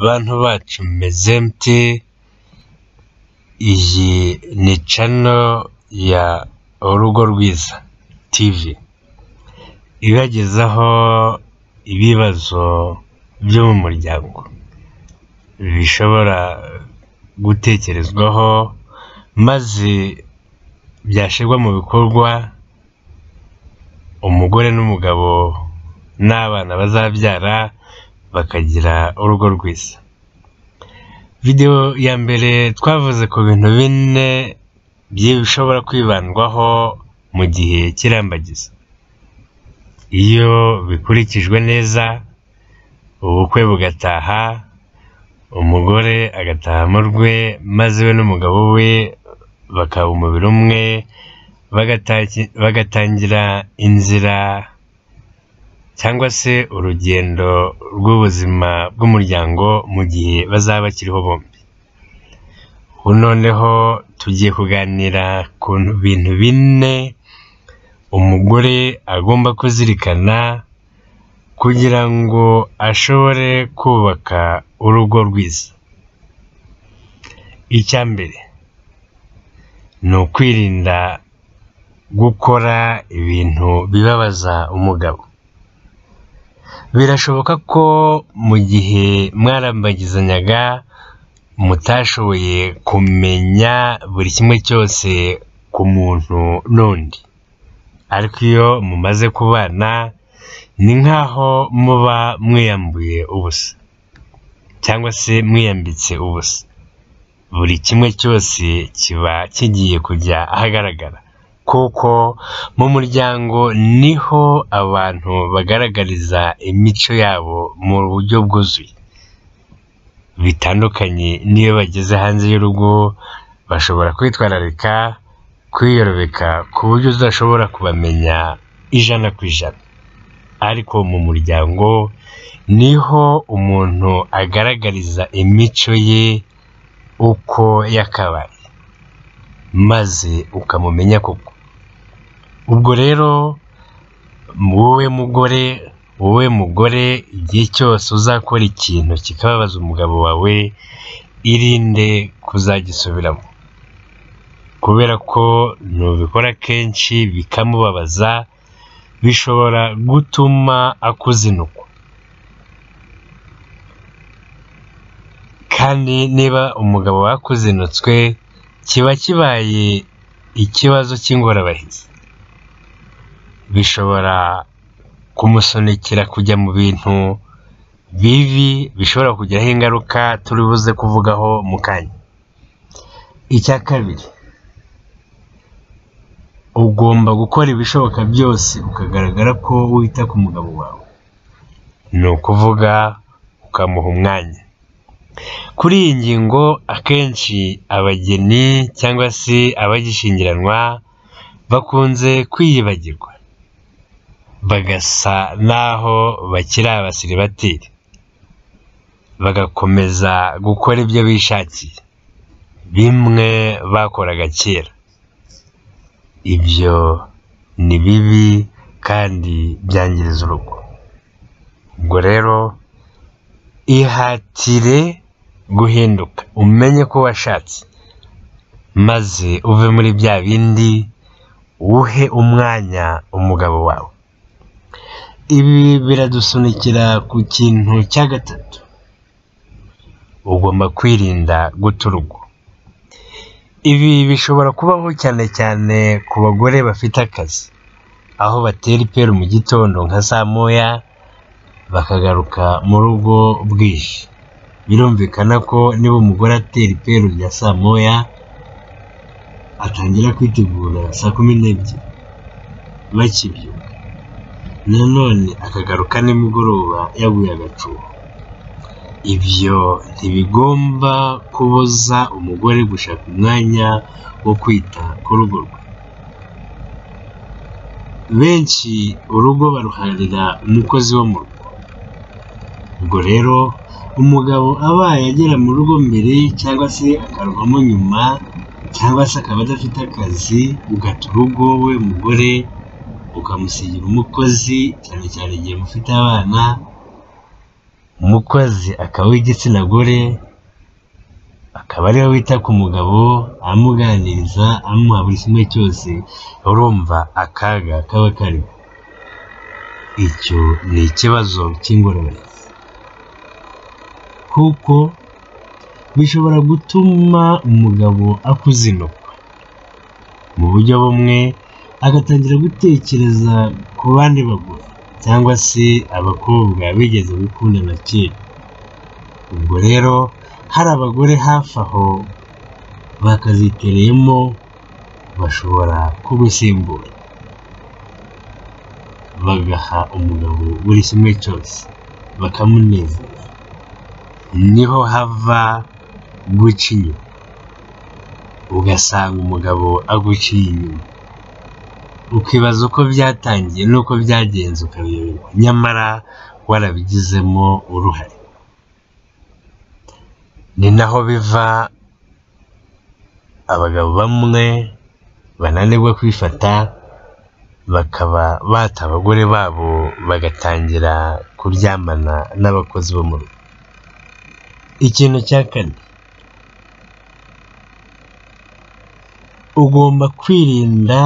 bantu bacu meze mute? Iyi ni channel ya Urugo Rwiza TV ibagezaho ibibazo byo mu muryango bishobora gutekerezwaho maze byashirwa mu bikorwa umugore n'umugabo n'abana bazabyara bakagira urugo rwiza. Video ya mbere twavuze ku bintu bine bishobora kwibandwaho mu gihe cy'irambagiza. Iyo bikurikijwe neza, ubukwe bugataha, umugore agataha mu rwe, maze we n'umugabo we bakaba umubiri umwe, bagatangira inzira cyangwa se urugendo rw'ubuzima bw'umuryango mu gihe bazaba bakiriho bombi. Noneho tugiye kuganira ku bintu bine umugore agomba kuzirikana kugira ngo ashobore kubaka urugo rwiza. Icya mbere ni ukwirinda gukora ibintu bibabaza umugabo. Birashoboka ko mu gihe mwarambagizanyaga mutashoboye kumenya buri kimwe cyose ku muntu n'undi, ariko iyo mumaze kubana ni nkaho muba mwiyambuye ubusa cyangwa se mwiyambitse ubusa. Buri kimwe cyose kiba kigiye kujya ahagaragara, kuko mu muryango niho abantu bagaragariza imico yabo mu buryo bwuzuye. Bitandukanye n'iyo bageze hanze y'urugo, bashobora kwitwararika, kwiyorobeka ku buryo udashobora kubamenya ijana ku ijana, ariko mu muryango niho umuntu agaragariza imico ye uko yakabaye, maze ukamumenya koko. Ubwo rero wowe mugore igihe cyose uzakora ikintu kikababaza umugabo wawe, irinde kuzagisubiramo, kubera ko nubikora kenshi bikamubabaza, bishobora gutuma akuzinukwa. Kandi niba umugabo wakuzinutswe, kiba kibaye ikibazo cy'ingorabahizi, bishobora kumusunikira kujya mu bintu bibi bishobora kugiraho ingaruka turi buze kuvugaho mu kanya. Icya kabiri, ugomba gukora ibishoboka byose ukagaragara ko wita ku mugabo wawe, ni ukuvuga ukamuha umwanya. Kuri iyi ngingo akenshi abageni cyangwa se abagishyingiranwa bakunze kwiyibagirwa, bagasa naho bakiri abasiribateri, bagakomeza gukora ibyo bishakiye, bimwe bakoraga kera. Ibyo ni bibi kandi byangiriza urugo. Ubwo rero ihatire guhinduka, umenye ko washatse, maze uve muri bya bindi, uhe umwanya umugabo wawe. Ibi biradusunikira ku kintu cya gatatu, ugomba kwirinda guta urugo. Ibi bishobora kubaho cyane cyane ku bagore bafite akazi, aho batera iperu mu gitondo nka saa moya, bakagaruka mu rugo bwije. Birumvikana ko niba umugore atera iperu rya saa moya, atangira kwitegura saa 12 bakibyuka, nanone akagaruka nimugoroba yaguye agacuho. Ibyo ntibigomba kubuza umugore gushaka umwanya wo kwita ku rugo rwe. Benshi urugo baruharira umukozi wo mu rugo. Ubwo rero umugabo abaye agera mu rugo mbere cyangwa se akaruvamo nyuma, cyangwa se akaba adafite akazi, ugata urugo we mugore ukamusigira umukozi, cyane cyane igihe mufite abana, umukozi akaba w'igitsina gore, akaba ariwe wita ku mugabo amuganiriza amuha buri kimwe cyose, urumva akaga kaba kari. Icyo ni ikibazo cy'ingorabahizi, kuko bishobora gutuma umugabo akuzinukwa mu buryo bumwe, agatangira gutekereza ku bandi bagore cyangwa se abakobwa bigeze gukundana kera. Ubwo rero hari abagore hafi aho bakazitereyemo, bashobora kugusimbura bagaha umugabo buri kimwe cyose, bakamunezeza. Niho hava guca inyuma, ugasanga umugabo aguciye inyuma, ukibaza uko byatangiye n'uko byagenze ukabiyoberwa, nyamara warabigizemo uruhare. Ni naho biva abagabo bamwe bananirwa kwifata, bakaba bata abagore babo bagatangira kuryamana n'abakozi bo mu rugo. Ikintu cya kane, ugomba kwirinda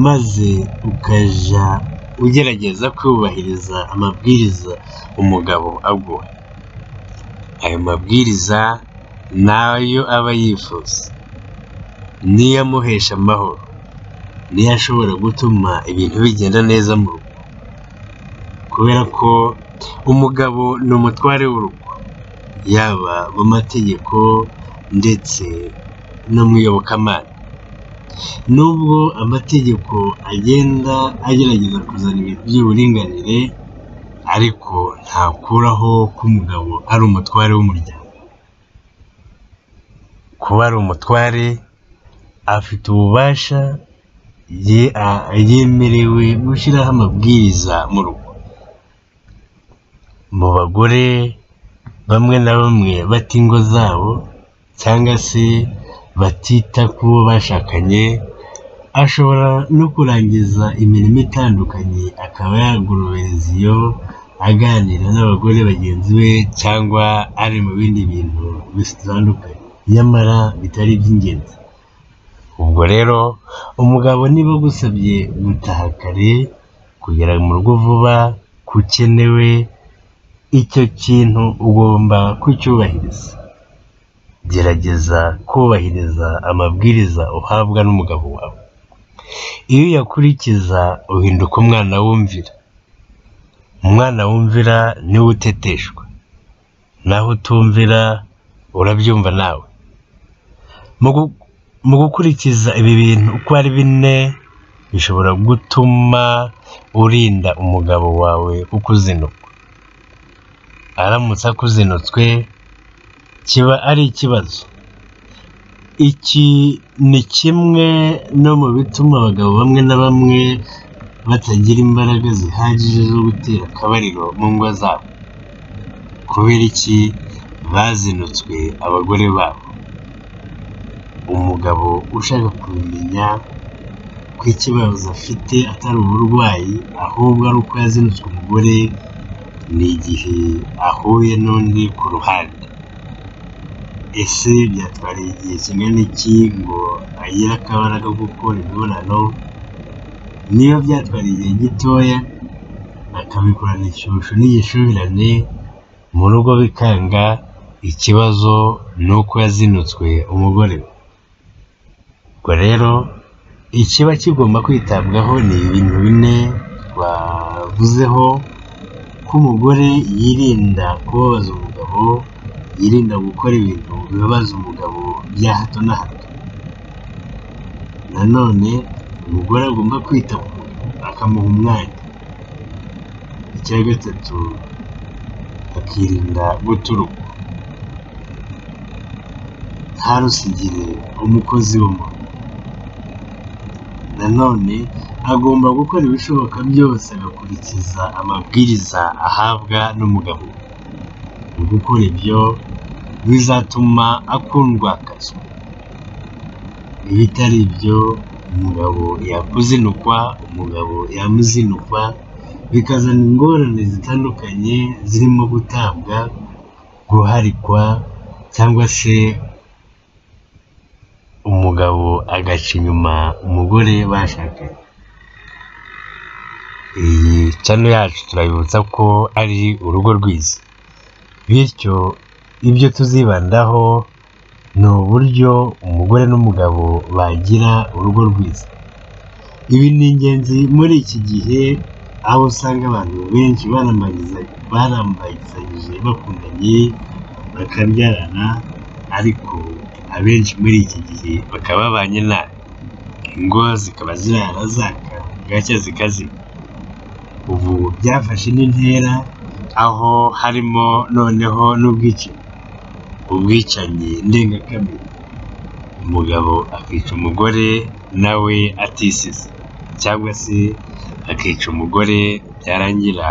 maze ukajya ugerageza kubahiriza amabwiriza umugabo aguha. Ayo mabwiriza nayo aba yifuza, niyo amuhesha amahoro, niyo ashobora gutuma ibintu bigenda neza mu rugo, kubera ko umugabo ni umutware w'urugo, yaba mu mategeko ndetse no mu iyobokamana. Nubwo amategeko agenda agerageza kuzana ibintu by'uburinganire, ariko ntakuraho ko umugabo ari umutware w'umuryango. Kuba ari umutware, afite ububasha, yemerewe gushyiraho amabwiriza mu rugo. Mu bagore bamwe na bamwe bata ingo zabo cyangwa se batita ku bo bashakanye, ashobora no kurangiza imirimo itandukanye, akaba yagurubereza iyo aganira n'abagore bagenzi be cyangwa ari mu bindi bintu bitandukanye, nyamara bitari iby'ingenzi. Ubwo rero umugabo niba agusabye gutaha kare, kugera mu rugo vuba, kukenewe, icyo kintu ugomba kucyubahiriza. Gerageza kubahiriza amabwiriza uhabwa n'umugabo wawe. Iyo uyakurikiza uhinduka umwana wumvira. Umwana wumvira niwe uteteshwa, naho utumvira urabyumva nawe. Mu gukurikiza ibi bintu uko ari bine, bishobora gutuma urinda umugabo wawe kukuzinukwa. Aramutse akuzinutswe, kiba ari ikibazo. Iki ni kimwe no mu bituma abagabo bamwe na bamwe batagira imbaraga zihagije zo gutera akabariro mu ngo zabo. Kubera iki? Bazinutswe abagore babo. Umugabo ushaka kubimenya ko ikibazo afite atari uburwayi, ahubwo ari uko yazinutswe umugore, ni igihe ahuye n'undi ku ruhande. Ese byatwara igihe kingana iki ngo agire akabaraga ko gukora imibonano? Niba byatwara igihe gitoya, akabikorana ishyushyu n'igishurirane, mu rugo bikanga, ikibazo ni uko yazinutswe umugore we. Ubwo rero ikiba kigomba kwitabwaho ni ibintu bine twavuzeho, ko umugore yirinda kubabaza umugabo, yirinda gukora ibintu bibabaza umugabo bya hato na hato. Nanone umugore agomba kwita ku mugabo, akamuha umwanya. Icya gatatu, akirinda guta urugo, ntarusigire umukozi wo mu rugo. Nanone agomba gukora ibishoboka byose agakurikiza amabwiriza ahabwa n'umugabo. Mu gukora ibyo bizatuma akundwa akazi. Ibitari ibyo, umugabo yakuzinukwa, umugabo yamuzinukwa, bikazana ingorane zitandukanye zirimo gutabwa, guharikwa, cyangwa se umugabo agaca inyuma umugore bashakanye. Iyi channel yacu turabibutsa ko ari urugo rwiza, bityo ibyo tuzibandaho ni uburyo umugore n'umugabo bagira urugo rwiza. Ibi ni ingenzi muri iki gihe, aho usanga abantu benshi barambagizanyije bakundanye bakabyarana, ariko abenshi muri iki gihe bakaba babanye nabi, ingo zikaba zirara zaka gacya zikazima. Ubu byafashe n'intera, aho harimo noneho ubwicanyi ndengakamere, umugabo akica umugore nawe atisize, cyangwa se akica umugore byarangira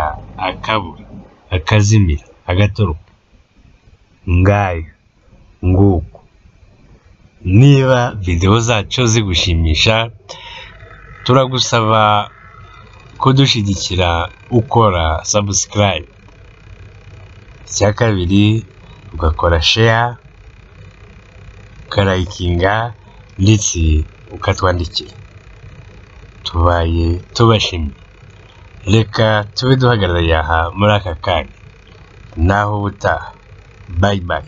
akabura, akazimira, agatoroka. Nguko niba video zacu zigushimisha, turagusaba kudushyigikira ukora subscribe, icya kabiri ugakora share, ukarayikinga ndetse ukatwandikira. Tubaye tubashimye. Reka tube duhagarariye aha muri aka kanya, naho ubutaha. Bye bye.